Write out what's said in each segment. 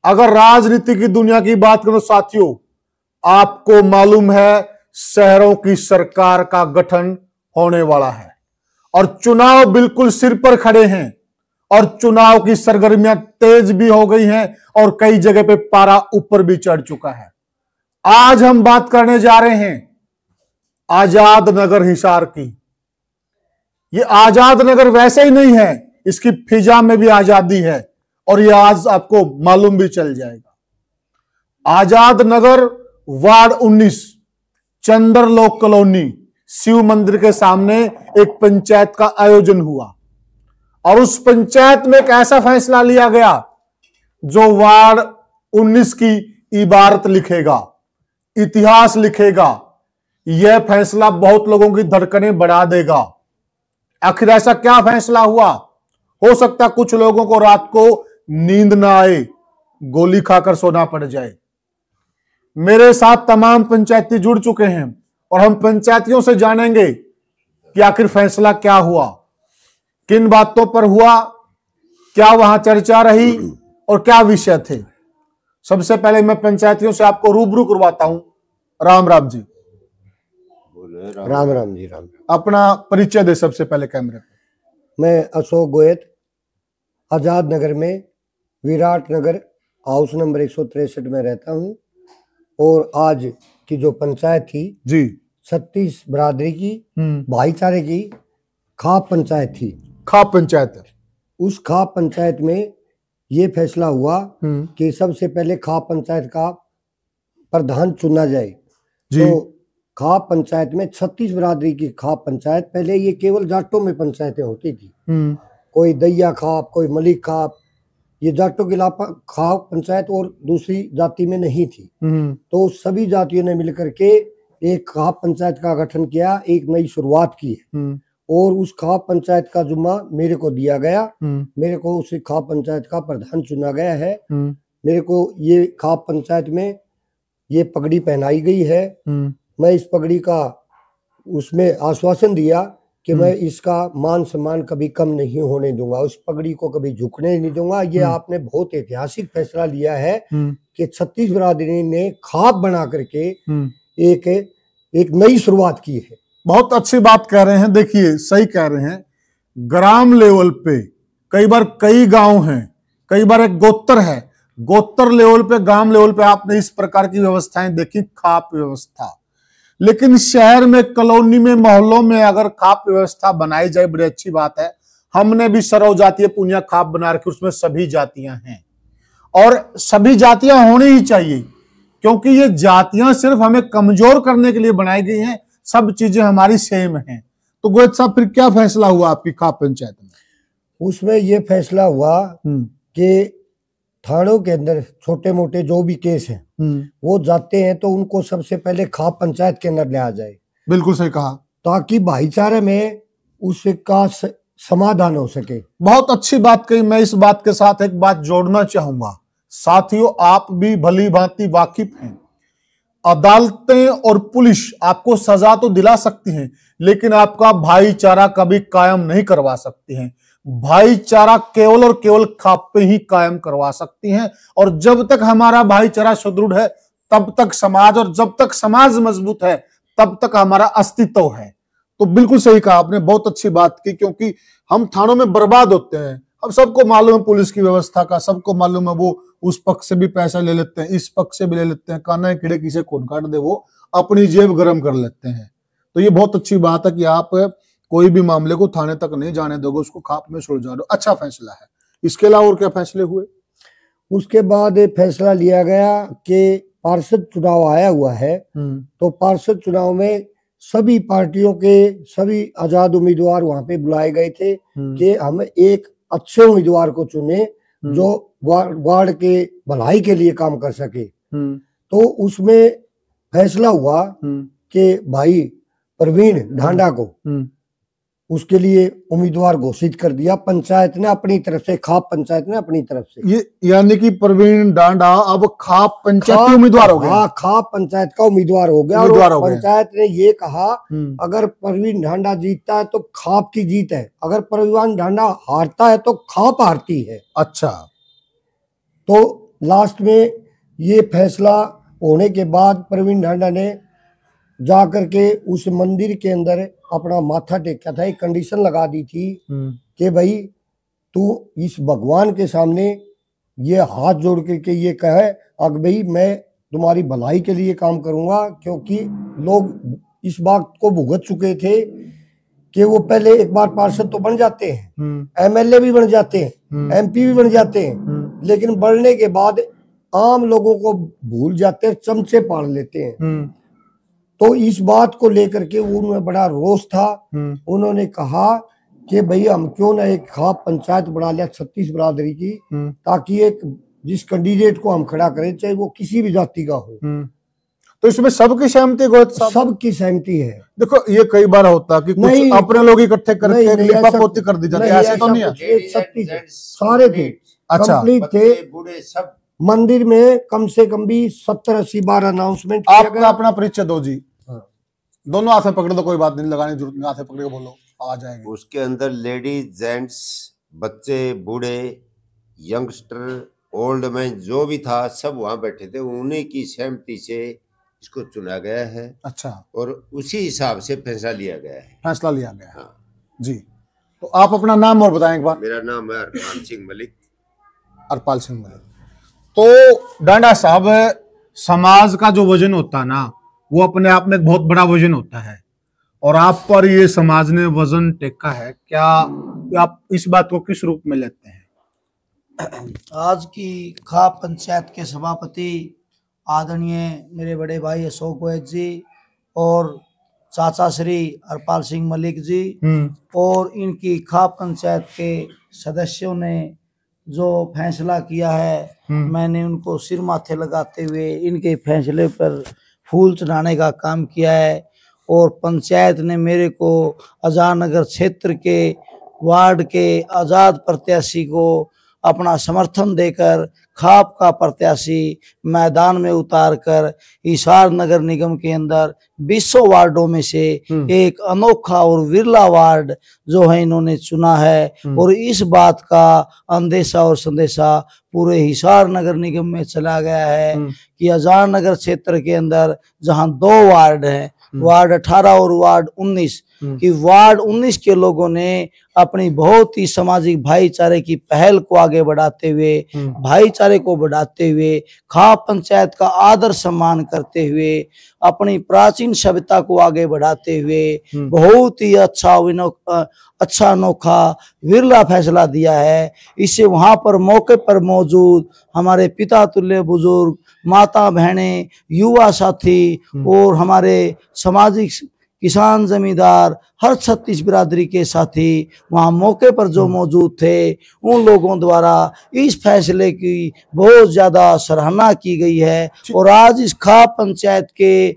अगर राजनीति की दुनिया की बात करो साथियों, आपको मालूम है शहरों की सरकार का गठन होने वाला है और चुनाव बिल्कुल सिर पर खड़े हैं और चुनाव की सरगर्मियां तेज भी हो गई हैं और कई जगह पे पारा ऊपर भी चढ़ चुका है। आज हम बात करने जा रहे हैं आजाद नगर हिसार की। ये आजाद नगर वैसे ही नहीं है, इसकी फिजा में भी आजादी है और ये आज आपको मालूम भी चल जाएगा। आजाद नगर वार्ड 19 चंद्रलोक कॉलोनी शिव मंदिर के सामने एक पंचायत का आयोजन हुआ और उस पंचायत में एक ऐसा फैसला लिया गया जो वार्ड 19 की इबारत लिखेगा, इतिहास लिखेगा। यह फैसला बहुत लोगों की धड़कनें बढ़ा देगा। आखिर ऐसा क्या फैसला हुआ? हो सकता कुछ लोगों को रात को नींद ना आए, गोली खाकर सोना पड़ जाए। मेरे साथ तमाम पंचायती जुड़ चुके हैं और हम पंचायतियों से जानेंगे कि आखिर फैसला क्या हुआ, किन बातों पर हुआ, क्या वहां चर्चा रही और क्या विषय थे। सबसे पहले मैं पंचायतियों से आपको रूबरू करवाता हूं। राम राम जी। राम राम जी। राम। अपना परिचय दे सबसे पहले कैमरे पे। मैं अशोक गोयत, आजाद नगर में विराट नगर हाउस नंबर 163 में रहता हूं और आज की जो पंचायत थी जी 36 बरादरी की भाईचारे की खाप पंचायत थी। खाप पंचायत। उस खाप पंचायत में ये फैसला हुआ कि सबसे पहले खाप पंचायत का प्रधान चुना जाए। तो खाप पंचायत में 36 बरादरी की खाप पंचायत, पहले ये केवल जाटों में पंचायतें होती थी। कोई दैया खाप, कोई मलिक खाप, ये जाटों के अलावा खाप पंचायत और दूसरी जाति में नहीं थी। तो सभी जातियों ने मिलकर के एक खाप पंचायत का गठन किया, एक नई शुरुआत की और उस खाप पंचायत का जुम्मा मेरे को दिया गया। मेरे को उस खाप पंचायत का प्रधान चुना गया है। मेरे को ये खाप पंचायत में ये पगड़ी पहनाई गई है। मैं इस पगड़ी का उसमें आश्वासन दिया कि मैं इसका मान सम्मान कभी कम नहीं होने दूंगा, उस पगड़ी को कभी झुकने नहीं दूंगा। ये आपने बहुत ऐतिहासिक फैसला लिया है कि 36 बरादरी ने खाप बना करके एक नई शुरुआत की है। बहुत अच्छी बात कह रहे हैं। देखिए सही कह रहे हैं। ग्राम लेवल पे कई बार कई गांव हैं, कई बार एक गोत्र है, गोत्र लेवल पे, ग्राम लेवल पे आपने इस प्रकार की व्यवस्थाएं देखी, खाप व्यवस्था। लेकिन शहर में, कॉलोनी में, मोहल्लों में अगर खाप व्यवस्था बनाई जाए बड़ी अच्छी बात है। हमने भी सर्व जातीय पुनिया खाप बना रखी, उसमें सभी जातियां हैं और सभी जातियां होनी ही चाहिए क्योंकि ये जातियां सिर्फ हमें कमजोर करने के लिए बनाई गई हैं। सब चीजें हमारी सेम हैं। तो गोयत साहब फिर क्या फैसला हुआ आपकी खाप पंचायत में? उसमें ये फैसला हुआ कि थानों के अंदर छोटे मोटे जो भी केस हैं वो जाते हैं तो उनको सबसे पहले खाप पंचायत के अंदर लाया जाए। बिल्कुल सही कहा। ताकि भाईचारे में उसका समाधान हो सके। बहुत अच्छी बात कही। मैं इस बात के साथ एक बात जोड़ना चाहूंगा। साथियों, आप भी भली भांति वाकिफ हैं, अदालतें और पुलिस आपको सजा तो दिला सकती हैं लेकिन आपका भाईचारा कभी कायम नहीं करवा सकती हैं। भाईचारा केवल और केवल खाप पे ही कायम करवा सकती हैं और जब तक हमारा भाईचारा सुदृढ़ है तब तक समाज, और जब तक समाज मजबूत है तब तक हमारा अस्तित्व है। तो बिल्कुल सही कहा आपने, बहुत अच्छी बात की क्योंकि हम थानों में बर्बाद होते हैं। अब सबको मालूम है पुलिस की व्यवस्था का, सबको मालूम है वो उस पक्ष से भी पैसा ले लेते हैं, इस पक्ष से भी ले लेते हैं, काना कीड़े किसे खून काट दे वो अपनी जेब गर्म कर लेते हैं। तो ये बहुत अच्छी बात है कि आप कोई भी मामले को थाने तक नहीं जाने दोगे, उसको खाप में सुलझा दो। अच्छा फैसला है। इसके अलावा और क्या फैसले हुए? उसके बाद फैसला लिया गया कि पार्षद चुनाव आया हुआ है तो पार्षद चुनाव में सभी पार्टियों के सभी आजाद उम्मीदवार वहां पे बुलाए गए थे कि हम एक अच्छे उम्मीदवार को चुने जो वार्ड के भलाई के लिए काम कर सके। तो उसमें फैसला हुआ कि भाई प्रवीण ढांडा को उसके लिए उम्मीदवार घोषित कर दिया पंचायत ने अपनी तरफ से, खाप पंचायत ने अपनी तरफ से। ये यानी कि प्रवीण ढांडा अब खाप पंचायत उम्मीदवार हो गया। हाँ, खाप पंचायत का उम्मीदवार हो गया और पंचायत ने ये कहा अगर प्रवीण ढांडा जीतता है तो खाप की जीत है, अगर प्रवीण ढांडा हारता है तो खाप हारती है। अच्छा। तो लास्ट में ये फैसला होने के बाद प्रवीण ढांडा ने जा करके उस मंदिर के अंदर अपना माथा टेका था, एक कंडीशन लगा दी थी कि भाई तू इस भगवान के सामने ये हाथ जोड़ करके ये कहे अब भाई मैं तुम्हारी भलाई के लिए काम करूंगा, क्योंकि लोग इस बात को भुगत चुके थे कि वो पहले एक बार पार्षद तो बन जाते हैं, एमएलए भी बन जाते हैं, एमपी भी बन जाते हैं, लेकिन बढ़ने के बाद आम लोगों को भूल जाते हैं, चमचे पाड़ लेते हैं। तो इस बात को लेकर के उनमें बड़ा रोष था। उन्होंने कहा कि भाई हम क्यों ना एक खाप पंचायत बना लिया 36 बिरादरी की, ताकि एक जिस कैंडिडेट को हम खड़ा करें चाहे वो किसी भी जाति का हो। तो इसमें सबकी सहमति, सबकी सहमति है। देखो ये कई बार होता है कि कुछ अपने लोग इकट्ठे करके लिपापोती कर दी जाती है, ऐसा तो नहीं है। सारे थे, अच्छा, कंप्लीट थे, बूढ़े सब। मंदिर में कम से कम भी 70-80 बार अनाउंसमेंट किया गया। आप अपना परिचय दो जी। दोनों हाथ में पकड़ दो, कोई बात नहीं, लगाने की जरूरत नहीं, हाथ में पकड़ के बोलो, आ जाएंगे। उसके अंदर लेडीज, जेंट्स, बच्चे, बूढ़े, यंगस्टर, ओल्ड मैन जो भी था सब वहां बैठे थे। उन्हीं की सहमति से इसको चुना गया है। अच्छा, और उसी हिसाब से फैसला लिया गया है। फैसला लिया गया। हाँ जी। तो आप अपना नाम और बताएं एक बार। मेरा नाम है अरपाल सिंह मलिक। अरपाल सिंह मलिक। तो डांडा साहब, समाज का जो वजन होता है ना, वो अपने आप में एक बहुत बड़ा वजन होता है, और आप पर ये समाज ने वजन टेका है। क्या आप इस बात को किस रूप में लेते हैं? आज की खाप पंचायत के सभापति आदरणीय मेरे बड़े भाई अशोक वैद जी और चाचा श्री अरपाल सिंह मलिक जी और इनकी खाप पंचायत के सदस्यों ने जो फैसला किया है, मैंने उनको सिर माथे लगाते हुए इनके फैसले पर फूल चढ़ाने का काम किया है। और पंचायत ने मेरे को आजाद नगर क्षेत्र के वार्ड के आज़ाद प्रत्याशी को अपना समर्थन देकर खाप का प्रत्याशी मैदान में उतार कर हिसार नगर निगम के अंदर 20 वार्डों में से एक अनोखा और विरला वार्ड जो है इन्होंने चुना है। और इस बात का अंदेशा और संदेशा पूरे हिसार नगर निगम में चला गया है कि आजाद नगर क्षेत्र के अंदर जहां 2 वार्ड हैं, वार्ड 18 और वार्ड 19, कि वार्ड 19 के लोगों ने अपनी बहुत ही सामाजिक भाईचारे की पहल को आगे बढ़ाते हुए, भाईचारे को बढ़ाते हुए, खाप पंचायत का आदर सम्मान करते हुए, अपनी प्राचीन सभ्यता को आगे बढ़ाते हुए बहुत ही अच्छा अनोखा विरला फैसला दिया है। इससे वहां पर मौके पर मौजूद हमारे पिता तुल्य बुजुर्ग, माता बहनें, युवा साथी और हमारे सामाजिक किसान जमींदार, हर 36 बिरादरी के साथी वहाँ मौके पर जो मौजूद थे, उन लोगों द्वारा इस फैसले की बहुत ज्यादा सराहना की गई है। और आज इस खाप पंचायत के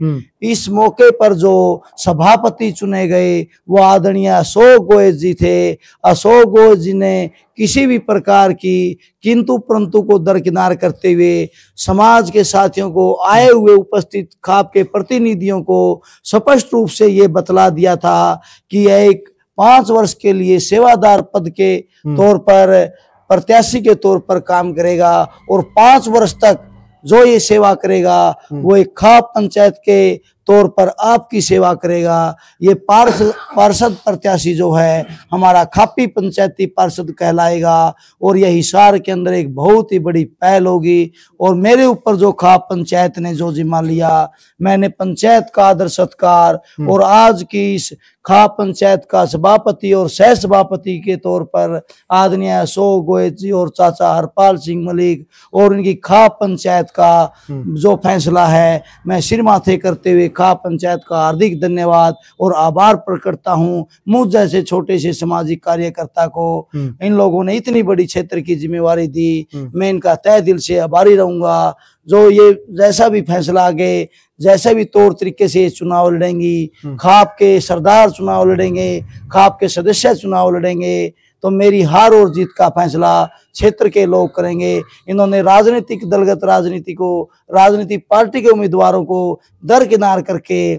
इस मौके पर जो सभापति चुने गए वो आदरणीय अशोक गोयल जी थे। अशोक गोयल जी ने किसी भी प्रकार की किंतु परंतु को दरकिनार करते हुए समाज के साथियों को, आए हुए उपस्थित खाप के प्रतिनिधियों को स्पष्ट रूप से ये बतला दिया था कि यह एक 5 वर्ष के लिए सेवादार पद के तौर पर प्रत्याशी के तौर पर काम करेगा और 5 वर्ष तक जो ये सेवा करेगा वो एक खाप पंचायत के तौर पर आपकी सेवा करेगा। ये पार्षद प्रत्याशी जो है हमारा खापी पंचायती पार्षद कहलाएगा और यह हिसार के अंदर एक बहुत ही बड़ी पहल होगी। और मेरे ऊपर जो खाप पंचायत ने जो जिम्मा लिया, मैंने पंचायत का आदर सत्कार और आज की इस खाप पंचायत का सभापति और सह सभापति के तौर पर आदरणीय अशोक गोयल जी और चाचा हरपाल सिंह मलिक और इनकी खाप पंचायत का जो फैसला है, मैं सिर माथे करते हुए खाप पंचायत का हार्दिक धन्यवाद और आभार प्रकट करता हूं। मुझ जैसे छोटे से सामाजिक कार्यकर्ता को इन लोगों ने इतनी बड़ी क्षेत्र की जिम्मेवारी दी, मैं इनका तहे दिल से आभारी रहूंगा। जो ये जैसा भी फैसला आगे, जैसे भी तौर तरीके से चुनाव लड़ेंगी, खाप के सरदार चुनाव लड़ेंगे, खाप के सदस्य चुनाव लड़ेंगे, तो मेरी हार और जीत का फैसला क्षेत्र के लोग करेंगे। इन्होंने राजनीतिक दलगत राजनीतिक पार्टी के उम्मीदवारों को दरकिनार करके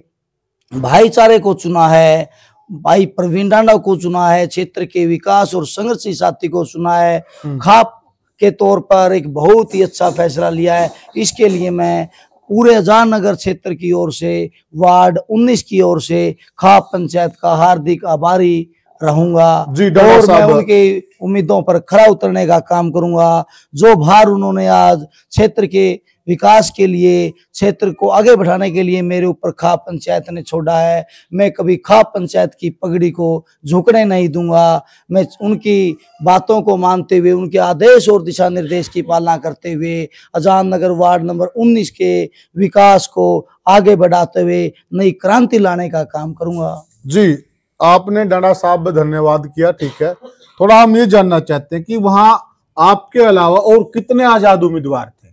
भाईचारे को चुना है, भाई प्रवीण ढांडा को चुना है, क्षेत्र के विकास और संघर्ष साथी को चुना है, खाप के तौर पर एक बहुत ही अच्छा फैसला लिया है। इसके लिए मैं पूरे आजाद नगर क्षेत्र की ओर से, वार्ड 19 की ओर से खाप पंचायत का हार्दिक आभारी रहूंगा जी, डॉक्टर और मैं साहब। उनकी उम्मीदों पर खरा उतरने का काम करूंगा। जो भार उन्होंने आज क्षेत्र के विकास के लिए, क्षेत्र को आगे बढ़ाने के लिए मेरे ऊपर खाप पंचायत ने छोड़ा है, मैं कभी खाप पंचायत की पगड़ी को झुकने नहीं दूंगा। मैं उनकी बातों को मानते हुए, उनके आदेश और दिशा निर्देश की पालना करते हुए आजाद नगर वार्ड नंबर 19 के विकास को आगे बढ़ाते हुए नई क्रांति लाने का काम करूंगा। जी, आपने डांडा साहब धन्यवाद किया, ठीक है। थोड़ा हम ये जानना चाहते हैं कि वहां आपके अलावा और कितने आजाद उम्मीदवार थे?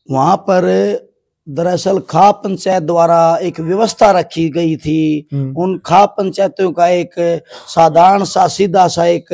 वहां पर दरअसल खाप पंचायत द्वारा एक व्यवस्था रखी गई थी। उन खाप पंचायतों का एक साधारण सा सीधा सा एक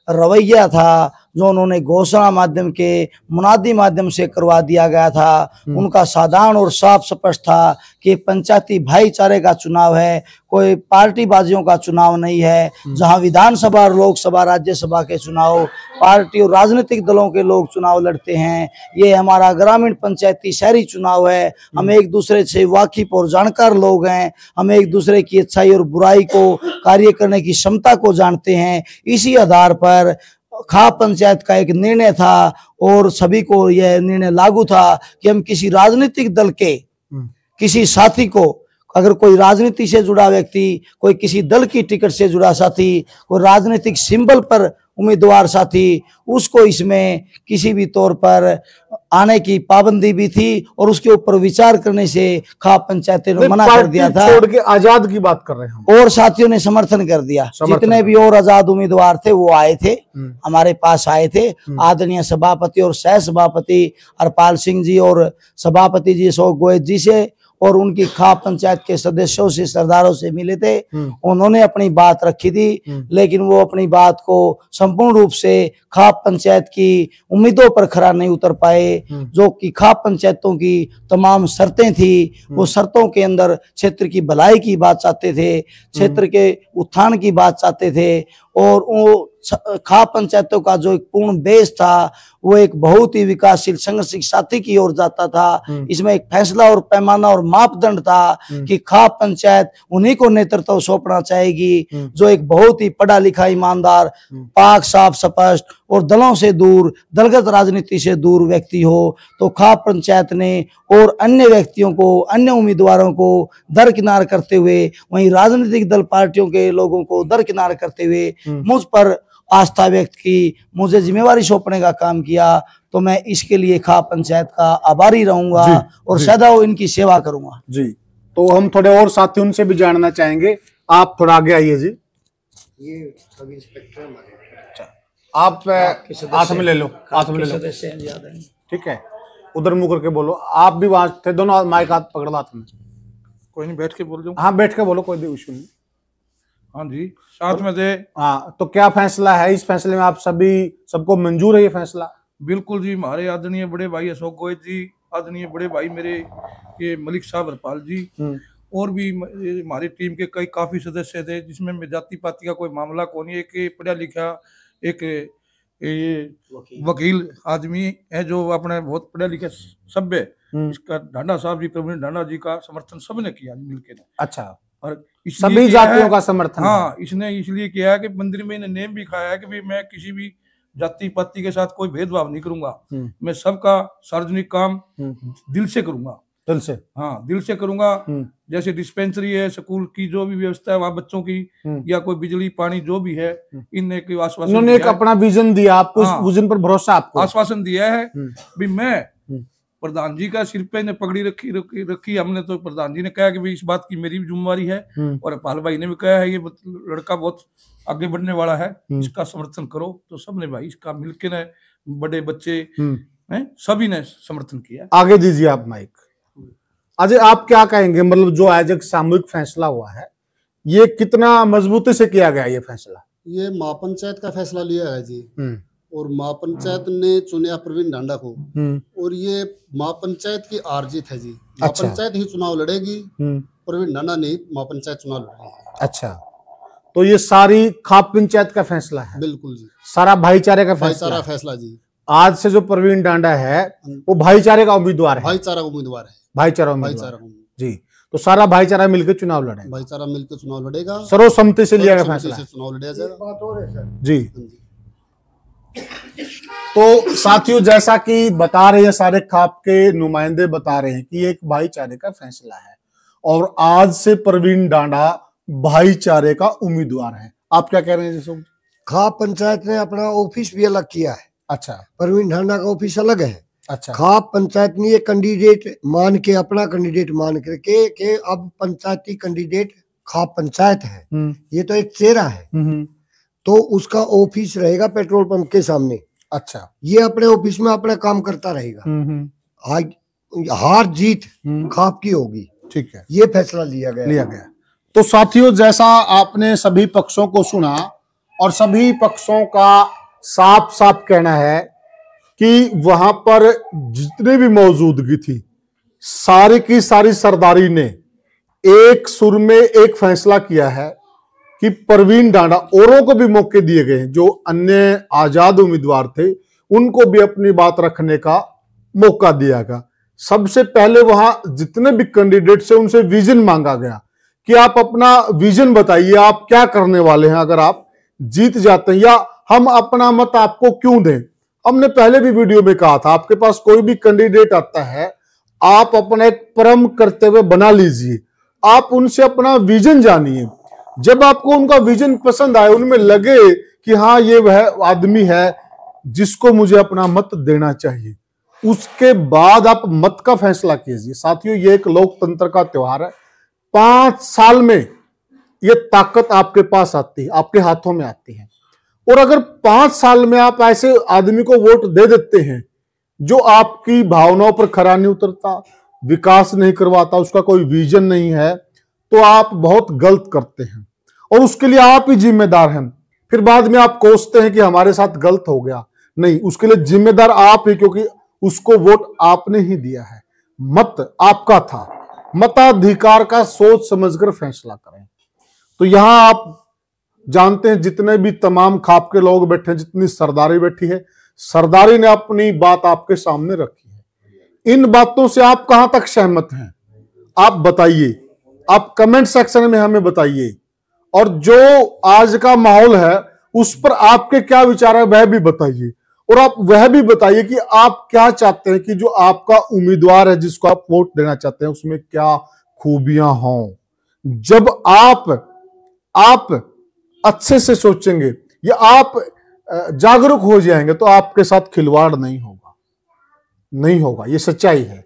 रवैया था जो उन्होंने घोषणा माध्यम के मुनादी माध्यम से करवा दिया गया था। उनका साधारण और साफ स्पष्ट था कि पंचायती भाईचारे का चुनाव है, कोई पार्टीबाजियों का चुनाव नहीं है। जहां विधानसभा और लोकसभा राज्यसभा के चुनाव पार्टी और राजनीतिक दलों के लोग चुनाव लड़ते हैं, ये हमारा ग्रामीण पंचायती शहरी चुनाव है। हम एक दूसरे से वाकिफ और जानकार लोग हैं, हम एक दूसरे की अच्छाई और बुराई को, कार्य करने की क्षमता को जानते हैं। इसी आधार पर खाप पंचायत का एक निर्णय था और सभी को यह निर्णय लागू था कि हम किसी राजनीतिक दल के किसी साथी को, अगर कोई राजनीति से जुड़ा व्यक्ति, कोई किसी दल की टिकट से जुड़ा साथी, कोई राजनीतिक सिंबल पर उम्मीदवार साथी, उसको इसमें किसी भी तौर पर आने की पाबंदी भी थी और उसके ऊपर विचार करने से खाप पंचायत ने मना कर दिया था। छोड़ के आजाद की बात कर रहे हैं और साथियों ने समर्थन कर दिया। जितने भी और आजाद उम्मीदवार थे वो आए थे, हमारे पास आए थे। आदरणीय सभापति और सह सभापति हरपाल सिंह जी और सभापति जी अशोक गोयत जी से और उनकी खाप पंचायत के सदस्यों से, सरदारों से मिले थे। उन्होंने अपनी बात रखी थी, लेकिन वो अपनी बात को संपूर्ण रूप से खाप पंचायत की उम्मीदों पर खरा नहीं उतर पाए। जो कि खाप पंचायतों की तमाम शर्तें थी, वो शर्तों के अंदर क्षेत्र की भलाई की बात चाहते थे, क्षेत्र के उत्थान की बात चाहते थे और वो खाप पंचायतों का जो एक पूर्ण बेस था वो एक बहुत ही विकासशील संघर्षिक साथी की ओर जाता था। इसमें एक फैसला और पैमाना और मापदंड था कि खाप पंचायत उन्हीं को नेतृत्व सौंपना चाहेगी जो एक बहुत ही पढ़ा लिखा, ईमानदार, पाक, साफ, स्पष्ट और दलों से दूर, दलगत राजनीति से दूर व्यक्ति हो। तो खाप पंचायत ने और अन्य व्यक्तियों को, अन्य उम्मीदवारों को दरकिनार करते हुए, वहीं राजनीतिक दल पार्टियों के लोगों को दरकिनार करते हुए मुझ पर आस्था व्यक्त की, मुझे जिम्मेवारी सौंपने का काम किया। तो मैं इसके लिए खाप पंचायत का आभारी रहूंगा और सदा इनकी सेवा करूंगा। जी, तो हम थोड़े और साथी उनसे भी जानना चाहेंगे। आप थोड़ा आगे आइए जी। ये सब इंस्पेक्टर हमारे। आप हाथ में ले लो, हाथ में ले लो, ठीक है। उधर मुंह करके बोलो। आप भी वहां थे, दोनों माइक हाथ पकड़ हाथ में। कोई नहीं, बैठ के बोल दूं। हाँ, बैठ के बोलो, कोई भी इशू नहीं। हाँ जी, साथ में दे। हाँ, तो क्या फैसला है? इस फैसले में आप सबको मंजूर है ये फैसला? बिल्कुल जी। हमारे आदरणीय बड़े भाई अशोक गोयत जी, आदरणीय बड़े भाई मेरे ये मलिक साहब हरपाल जी, और भी हमारी टीम के कई काफी सदस्य थे, जिसमें जाति पाति का कोई मामला कौन है। एक पढ़ा लिखा, एक ये वकील आदमी है जो अपने बहुत पढ़ा लिखा सभ्य, इसका ढांडा साहब जी, प्रवीण ढांडा जी का समर्थन सबने किया मिलकर। अच्छा, और सभी जातियों का समर्थन? हाँ, इसने इसलिए किया है कि मंदिर में इन्हें नेम भी खाया है कि भी मैं किसी भी जाति पाति के साथ कोई भेदभाव नहीं करूंगा, मैं सबका सार्वजनिक काम दिल से करूंगा। दिल से? हाँ, दिल से करूंगा। जैसे डिस्पेंसरी है, स्कूल की जो भी व्यवस्था है वहाँ बच्चों की, या कोई बिजली पानी जो भी है, इन्हें कोई आश्वासन, उन्होंने एक अपना विजन दिया आपको। हाँ, उस विजन पर भरोसा, आपको आश्वासन दिया है भी मैं प्रधान जी का सिर पे ने पगड़ी रखी हमने। तो प्रधान जी ने कहा कि भाई इस बात की मेरी भी जिम्मेवारी है, और पाल भाई ने भी कहा है ये लड़का बहुत आगे बढ़ने वाला है, इसका समर्थन करो। तो सबने भाई इसका मिलकर ने, बड़े बच्चे सभी ने समर्थन किया। आगे दीजिए आप माइक। अजय, आप क्या कहेंगे? मतलब जो आज एक सामूहिक फैसला हुआ है, ये कितना मजबूती से किया गया ये फैसला? ये महापंचायत का फैसला लिया है जी, और महापंचायत ने चुनिया प्रवीण ढांडा को, और ये महापंचायत की हार जीत है जी। महापंचायत ही चुनाव लड़ेगी, प्रवीण ढांडा नहीं महापंचायत चुनाव लड़ेगी। अच्छा, तो ये सारी खाप पंचायत का फैसला है? बिल्कुल जी, सारा भाईचारे का फैसला जी। आज से जो प्रवीण डांडा है वो भाईचारे का उम्मीदवार है। भाईचारा का उम्मीदवार है। भाईचारा जी, तो सारा भाईचारा मिलकर चुनाव लड़ेगा। भाईचारा मिलकर चुनाव लड़ेगा, सर्वसम्मति से लिया गया फैसला से चुनाव लड़ा जाएगा। बात और है सर जी। तो साथियों, जैसा कि बता रहे हैं सारे खाप के नुमाइंदे बता रहे हैं कि एक भाईचारे का फैसला है और आज से प्रवीण डांडा भाईचारे का उम्मीदवार है। आप क्या कह रहे हैं जी? खाप पंचायत ने अपना ऑफिस भी अलग किया है। अच्छा, प्रवीण डांडा का ऑफिस अलग है। अच्छा, खाप पंचायत ने ये कैंडिडेट मान के, अपना कैंडिडेट मान करके कि अब पंचायती कैंडिडेट खाप पंचायत है, ये तो एक चेहरा है, तो उसका ऑफिस रहेगा पेट्रोल पंप के सामने। अच्छा, ये अपने ऑफिस में अपना काम करता रहेगा। हार जीत खाप की होगी। ठीक है, ये फैसला लिया गया। तो साथियों, जैसा आपने सभी पक्षों को सुना और सभी पक्षों का साफ साफ कहना है कि वहां पर जितने भी मौजूदगी थी, सारी की सारी सरदारी ने एक सुर में एक फैसला किया है कि प्रवीण डांडा, औरों को भी मौके दिए गए हैं, जो अन्य आजाद उम्मीदवार थे उनको भी अपनी बात रखने का मौका दिया गया। सबसे पहले वहां जितने भी कैंडिडेट से उनसे विजन मांगा गया कि आप अपना विजन बताइए, आप क्या करने वाले हैं अगर आप जीत जाते हैं, या हम अपना मत आपको क्यों दें। हमने पहले भी वीडियो में कहा था, आपके पास कोई भी कैंडिडेट आता है, आप अपना एक परम कर्तव्य बना लीजिए, आप उनसे अपना विजन जानिए। जब आपको उनका विजन पसंद आए, उनमें लगे कि हाँ ये वह आदमी है जिसको मुझे अपना मत देना चाहिए, उसके बाद आप मत का फैसला कीजिए। साथियों, ये एक लोकतंत्र का त्योहार है। 5 साल में ये ताकत आपके पास आती है, आपके हाथों में आती है। और अगर 5 साल में आप ऐसे आदमी को वोट दे देते हैं जो आपकी भावनाओं पर खरा नहीं उतरता, विकास नहीं करवाता, उसका कोई विजन नहीं है, तो आप बहुत गलत करते हैं और उसके लिए आप ही जिम्मेदार हैं। फिर बाद में आप कोसते हैं कि हमारे साथ गलत हो गया। नहीं, उसके लिए जिम्मेदार आप ही, क्योंकि उसको वोट आपने ही दिया है, मत आपका था। मताधिकार का सोच समझकर फैसला करें। तो यहां आप जानते हैं, जितने भी तमाम खाप के लोग बैठे हैं, जितनी सरदारी बैठी है, सरदारी ने अपनी बात आपके सामने रखी है। इन बातों से आप कहां तक सहमत हैं, आप बताइए, आप कमेंट सेक्शन में हमें बताइए। और जो आज का माहौल है उस पर आपके क्या विचार है वह भी बताइए, और आप वह भी बताइए कि आप क्या चाहते हैं कि जो आपका उम्मीदवार है, जिसको आप वोट देना चाहते हैं, उसमें क्या खूबियां हों। जब आप अच्छे से सोचेंगे या आप जागरूक हो जाएंगे तो आपके साथ खिलवाड़ नहीं होगा, ये सच्चाई है।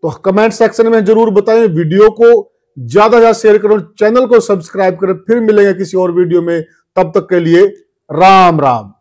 तो कमेंट सेक्शन में जरूर बताएं, वीडियो को ज्यादा से ज्यादा शेयर करें, चैनल को सब्सक्राइब करें। फिर मिलेंगे किसी और वीडियो में, तब तक के लिए राम राम।